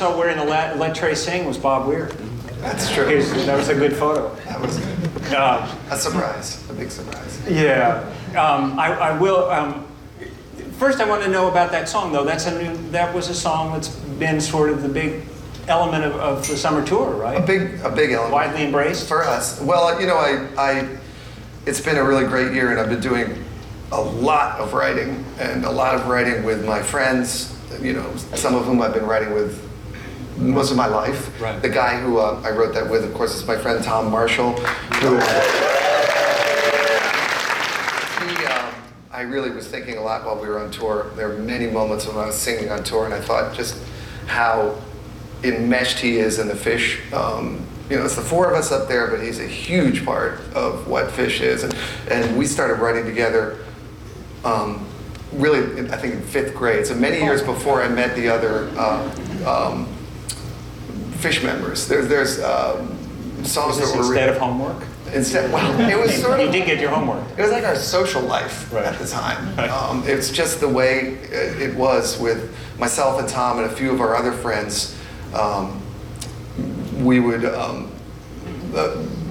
So we're in the Let Trey Sing was Bob Weir. That's true. That was a good photo. That was good. A surprise, a big surprise. Yeah. I will. First, I want to know about that song, though. That was a song that's been sort of the big element of the summer tour, right? A big element. Widely embraced for us. Well, you know, it's been a really great year, and I've been doing a lot of writing with my friends. You know, some of whom I've been writing with most of my life. Right. The guy who I wrote that with, of course, is my friend Tom Marshall. I really was thinking a lot while we were on tour. There were many moments when I was singing on tour, and I thought just how enmeshed he is in the Fish. You know, it's the four of us up there, but he's a huge part of what Fish is. And we started writing together really, I think, in 5th grade. So many years before I met the other Fish members. There's songs that were instead of homework. Well, it was sort of. You did get your homework. It was like our social life at the time. Right. It's just the way it was with myself and Tom and a few of our other friends. We would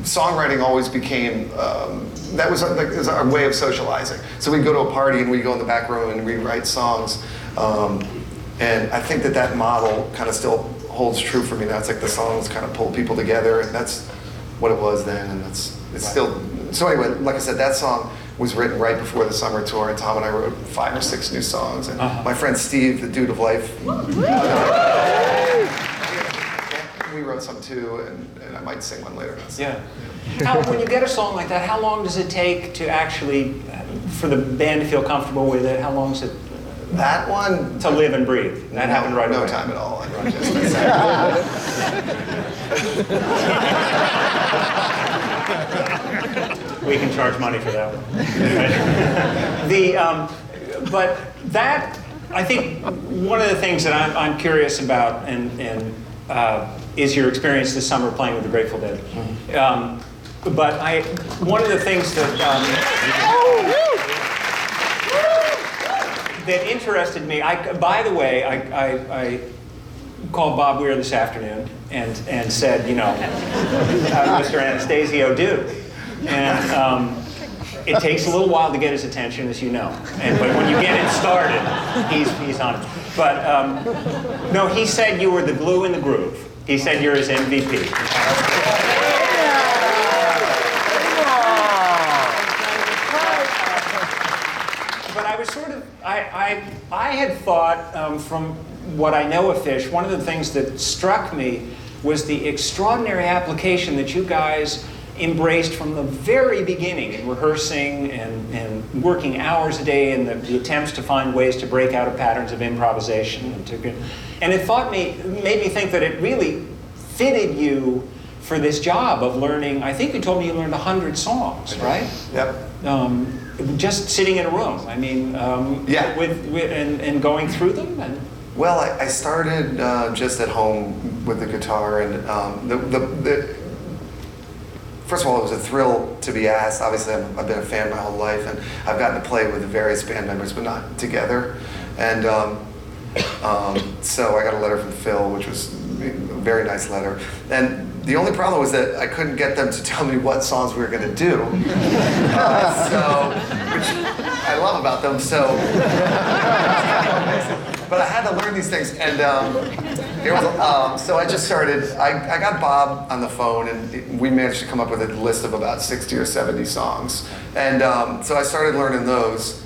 songwriting always became that was our way of socializing. So we'd go to a party and we'd go in the back room and rewrite songs. And I think that model kind of still holds true for me now. It's like the songs kind of pull people together, and that's what it was then, and it's still. So anyway, like I said, that song was written right before the summer tour, and Tom and I wrote 5 or 6 new songs. And my friend Steve, the Dude of Life, we wrote some too, and I might sing one later. Yeah. When you get a song like that, how long does it take to actually, for the band to feel comfortable with it? How long is it? That one to live and breathe. That happened right away. No time at all. We can charge money for that one. But that, I think, one of the things that I'm curious about, and is your experience this summer playing with the Grateful Dead. But one of the things that that interested me. By the way, I called Bob Weir this afternoon and said, you know, Mr. Anastasio, do. And it takes a little while to get his attention, as you know. But when you get it started, he's on it. But no, he said you were the glue in the groove. He said you're his MVP. But I was sort of, I had thought from what I know of Fish, one of the things that struck me was the extraordinary application that you guys embraced from the very beginning in rehearsing and working hours a day and the attempts to find ways to break out of patterns of improvisation. And it made me think that it really fitted you for this job of learning. I think you told me you learned 100 songs, right? Yep. Just sitting in a room. I mean, and going through them. Well, I started just at home with the guitar, and first of all, it was a thrill to be asked. Obviously, I've been a fan my whole life, and I've gotten to play with the various band members, but not together. And so I got a letter from Phil, which was a very nice letter. And the only problem was that I couldn't get them to tell me what songs we were going to do. Which I love about them. But I had to learn these things, and so I just started. I got Bob on the phone, and we managed to come up with a list of about 60 or 70 songs. And so I started learning those.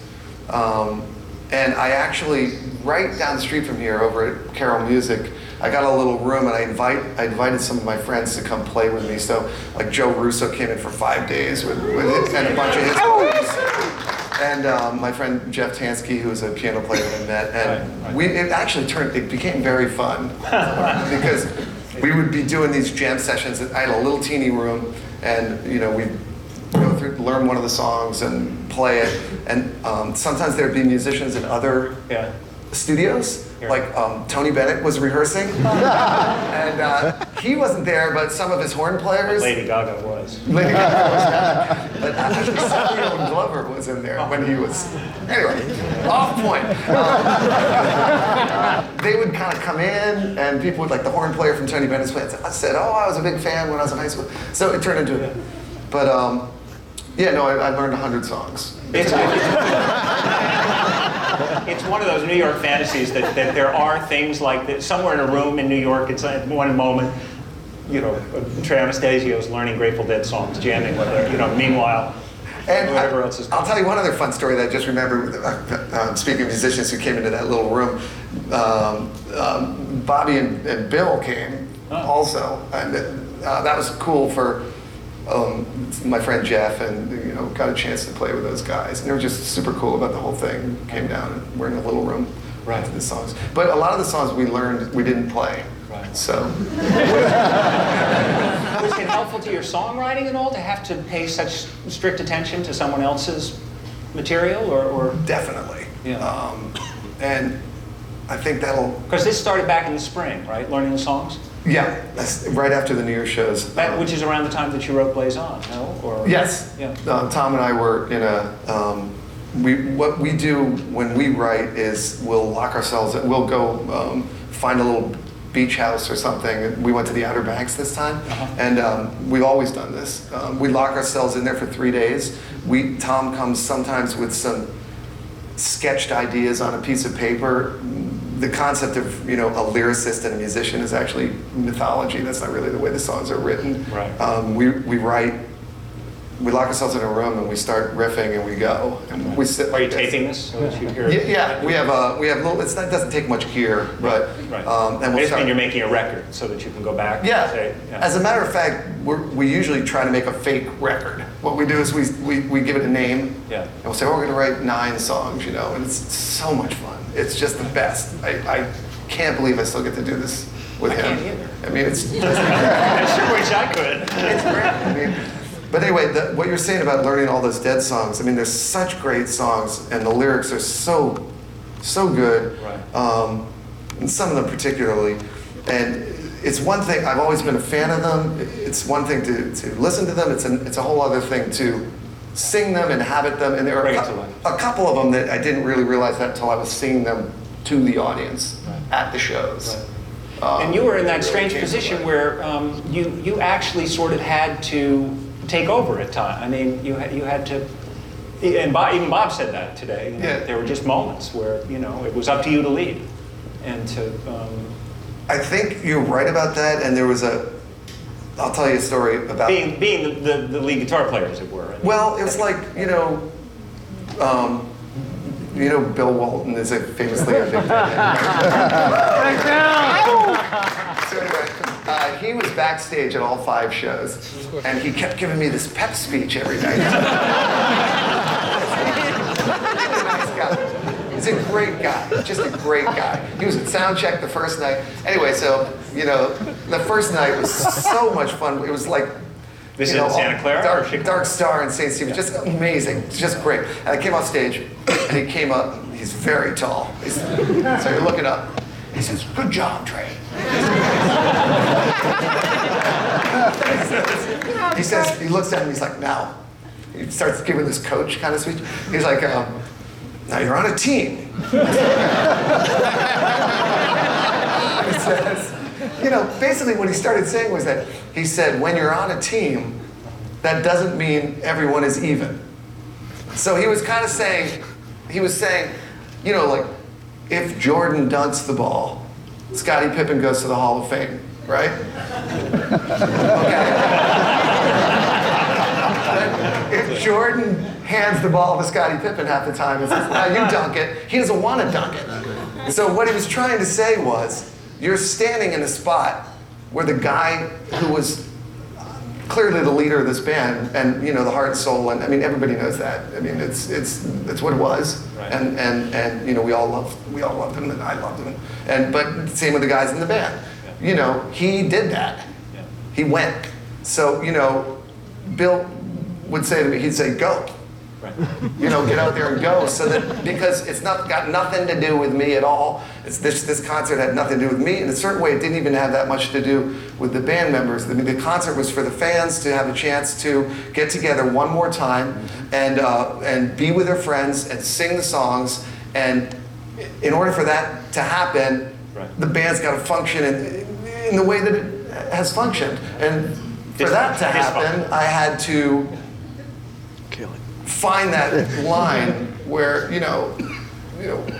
And I actually, right down the street from here, over at Carroll Music, I got a little room, and I invited some of my friends to come play with me. So, like Joe Russo came in for 5 days with it, and a bunch of his buddies. And my friend Jeff Tansky, who was a piano player that I met, and it became very fun because we would be doing these jam sessions. I had a little teeny room, and you know, we'd go through, learn one of the songs and play it. And sometimes there'd be musicians in other studios. Like Tony Bennett was rehearsing, and he wasn't there, but some of his horn players. Lady Gaga was. Lady Gaga was not. But actually, Samuel Glover was in there when he was. Anyway, off point. They would kind of come in, and people would, like the horn player from Tony Bennett's play. I said, "Oh, I was a big fan when I was in high school." So it turned into it. But yeah, no, I learned 100 songs. It's one of those New York fantasies that there are things like that. Somewhere in a room in New York, it's at one moment, you know, Trey Anastasio is learning Grateful Dead songs, jamming with her, you know, meanwhile, and whatever else is going on. I'll tell you one other fun story that I just remembered. Speaking of musicians who came into that little room, Bobby and Bill came also, and that was cool for my friend Jeff, and you know, got a chance to play with those guys, and they were just super cool about the whole thing. Came down, and we're in a little room Right. to the songs. But a lot of the songs we learned, we didn't play. Right. So. Was it helpful to your songwriting at all to have to pay such strict attention to someone else's material, or? Definitely. Yeah. And I think that'll. Because this started back in the spring, right? Learning the songs. Yeah, that's right after the New Year's shows. Which is around the time that you wrote Blaze On, no? Or Yes. Yeah. Tom and I were in a. What we do when we write is we'll lock ourselves. We'll go find a little beach house or something. We went to the Outer Banks this time, and we've always done this. We lock ourselves in there for 3 days. Tom comes sometimes with some sketched ideas on a piece of paper. The concept of, you know, a lyricist and a musician is actually mythology. That's not really the way the songs are written. Right. We write. We lock ourselves in a room and we start riffing and we go and we sit. Are you like taping this so that you hear? Yeah, we have little. It doesn't take much gear, but Right. And I we'll just start. mean you're making a record so that you can go back. Yeah. And say, As a matter of fact, we usually try to make a fake record. What we do is we give it a name. Yeah. And we'll say, oh, we're going to write 9 songs, you know, and it's so much fun. It's just the best. I can't believe I still get to do this with him. can't either. I mean, it's just. I sure wish I could. It's great. I mean, but anyway, what you're saying about learning all those Dead songs, I mean, there's such great songs, and the lyrics are so good. Right. And some of them particularly. And it's one thing, I've always been a fan of them. It's one thing to listen to them. It's a whole other thing to sing them, inhabit them. And there are a couple of them that I didn't really realize that until I was singing them to the audience at the shows. Right. And you were in that strange position where you actually sort of had to take over at times. I mean, you had to, and even Bob said that today. You know, Yeah. there were just moments where, you know, it was up to you to lead, and to. I think you're right about that. And there was I'll tell you a story about being the lead guitar player, as it were. Well, it was like, you know, Bill Walton is a famously a big fan. So anyway, he was backstage at all 5 shows, and he kept giving me this pep speech every night. Nice guy. He's a great guy, just a great guy. He was at sound check the first night. Anyway, so, you know, the first night was so much fun. It was like, This is in Santa Clara or Chicago? Dark Star in St. Stephen, just amazing, just great. And I came off stage, and he came up, he's very tall. So you're looking up, he says, good job, Trey. He says, he looks at him, he's like, now. He starts giving this coach kind of speech. He's like, now you're on a team. He says, you know, basically what he started saying was that he said, when you're on a team, that doesn't mean everyone is even. So he was kind of saying, you know, like, if Jordan dunks the ball, Scottie Pippen goes to the Hall of Fame, right? Okay. If Jordan hands the ball to Scottie Pippen half the time and says, now you dunk it, he doesn't want to dunk it. So what he was trying to say was, you're standing in a spot where the guy who was clearly the leader of this band, and you know, the heart and soul, and I mean, everybody knows that. I mean, it's what it was, right. and you know, we all loved him, and I loved him, but same with the guys in the band. Yeah. You know, he did that. Yeah. He went. So you know, Bill would say to me, he'd say, go. Right. You know, get out there and go. So that, because it's not got nothing to do with me at all. It's this concert had nothing to do with me. In a certain way, it didn't even have that much to do with the band members. I mean, the concert was for the fans to have a chance to get together one more time and be with their friends and sing the songs. And in order for that to happen, the band's got to function in the way that it has functioned. And for that to happen, I had to find that line where, you know,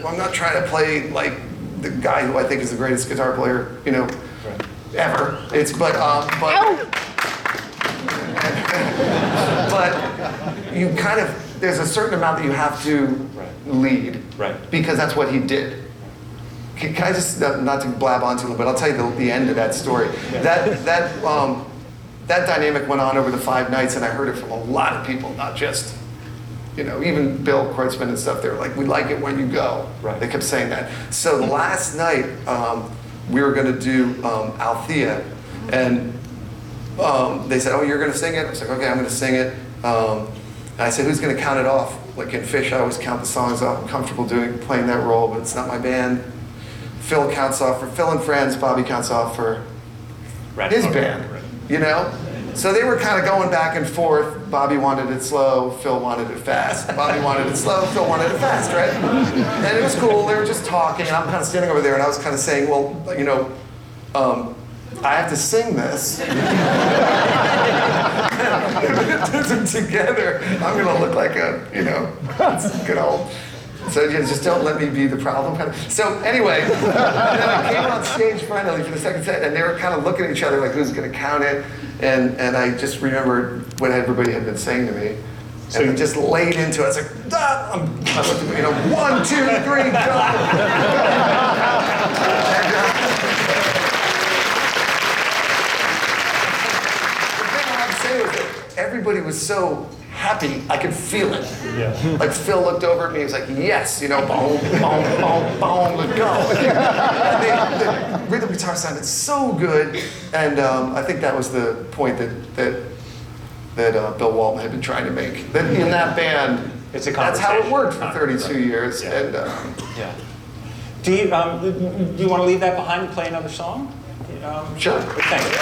I'm not trying to play like the guy who I think is the greatest guitar player, you know, ever. It's but you kind of, there's a certain amount that you have to lead, because that's what he did. Can I just, not to blab on too long, but I'll tell you the end of that story. That dynamic went on over the 5 nights, and I heard it from a lot of people, not just, you know, even Bill Kreutzmann and stuff. They were like, "We like it when you go." They kept saying that. So the last night, we were going to do Althea, and they said, "Oh, you're going to sing it?" I was like, "Okay, I'm going to sing it." And I said, "Who's going to count it off?" Like in Fish, I always count the songs off. I'm comfortable playing that role, but it's not my band. Phil counts off for Phil and Friends. Bobby counts off for his band. You know? So they were kind of going back and forth. Bobby wanted it slow, Phil wanted it fast. Bobby wanted it slow, Phil wanted it fast, right? And it was cool, they were just talking, and I'm kind of standing over there, and I was kind of saying, well, you know, I have to sing this. If it doesn't together, I'm gonna look like a, you know, good old. So you just don't let me be the problem kind of. So anyway, and then I came on stage finally for the second set, and they were kind of looking at each other like, who's going to count it? And I just remembered what everybody had been saying to me. So and I just laid into it. I was like, ah! I looked at, you know, 1, 2, 3, go! The thing I have to say was that everybody was so happy, I could feel it. Yeah. Like Phil looked over at me, he was like, yes, you know, boom, boom, boom, boom, let's go. And the rhythm guitar sounded so good, and I think that was the point that Bill Walton had been trying to make. That in that band, that's how it worked for 32 years. Yeah. And do you want to leave that behind and play another song? Sure. Thanks.